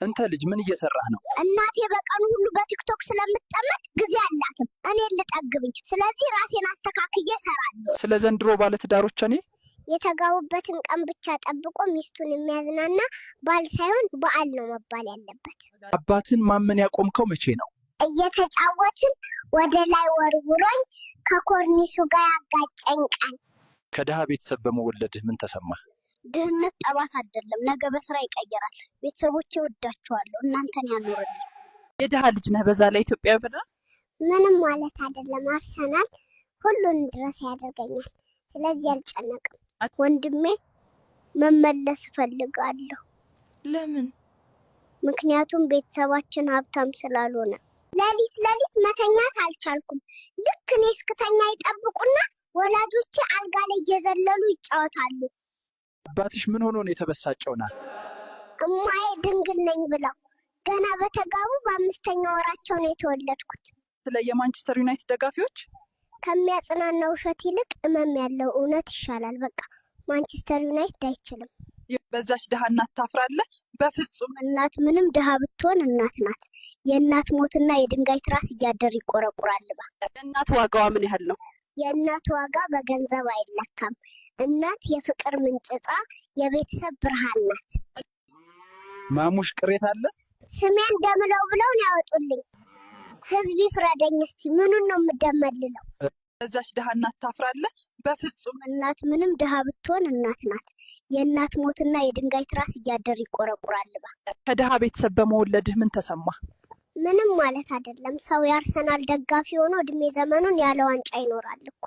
እንተ ልጅ ምን እየሰራህ ነው? እናቴ በቀኑ ሁሉ በቲክቶክ ስለምትጠመድ ጊዜ አላትም እኔን ልጠግብኝ። ስለዚህ ራሴን አስተካክዬ እሰራለሁ። ስለ ዘንድሮ ባለትዳሮች እኔ የተጋቡበትን ቀን ብቻ ጠብቆ ሚስቱን የሚያዝናና ባል ሳይሆን በዓል ነው መባል ያለበት። አባትን ማመን ያቆምከው መቼ ነው? እየተጫወትን ወደ ላይ ወርውሮኝ ከኮርኒሱ ጋር ያጋጨኝ ቀን። ከድሃ ቤተሰብ በመወለድህ ምን ተሰማህ? ድህነት ጠባሳ አይደለም፣ ነገ በስራ ይቀየራል። ቤተሰቦቼ ወዳቸዋለሁ፣ እናንተን ያኖርልኝ። የድሃ ልጅ ነህ፣ በዛ ላይ ኢትዮጵያ ብለህ ምንም ማለት አይደለም። አርሰናል ሁሉን ድረስ ያደርገኛል። ስለዚህ አልጨነቅም። ወንድሜ መመለስ እፈልጋለሁ። ለምን? ምክንያቱም ቤተሰባችን ሀብታም ስላልሆነ። ሌሊት መተኛት አልቻልኩም። ልክ እኔ እስክተኛ ይጠብቁና ወላጆቼ አልጋ ላይ እየዘለሉ ይጫወታሉ። አባትሽ ምን ሆኖ ነው የተበሳጨውናል? እማዬ ድንግል ነኝ ብለው ገና በተጋቡ በ5ኛ ወራቸው ነው የተወለድኩት። ስለ የማንቸስተር ዩናይትድ ደጋፊዎች ከሚያጽናናው ውሸት ይልቅ እመም ያለው እውነት ይሻላል። በቃ ማንቸስተር ዩናይትድ አይችልም። በዛች ድሃ እናት ታፍራለህ? በፍጹም። እናት ምንም ድሃ ብትሆን እናት ናት። የእናት ሞትና የድንጋይ ትራስ እያደር ይቆረቁራል። የእናት ዋጋዋ ምን ያህል ነው? የእናት ዋጋ በገንዘብ አይለካም። እናት የፍቅር ምንጭጻ፣ የቤተሰብ ብርሃን ናት። ማሙሽ ቅሬታ አለ? ስሜን ደምለው ብለውን ያወጡልኝ። ህዝብ ይፍረደኝ እስቲ። ምኑን ነው የምደመልለው? በዛች ድሃ እናት ታፍራለህ? በፍጹም። እናት ምንም ድሃ ብትሆን እናት ናት። የእናት ሞትና የድንጋይ ትራስ እያደር ይቆረቁራል። ከድሃ ቤተሰብ በመወለድህ ምን ተሰማህ? ምንም ማለት አይደለም። ሰው የአርሰናል ደጋፊ ሆኖ እድሜ ዘመኑን ያለ ዋንጫ ይኖራል እኮ።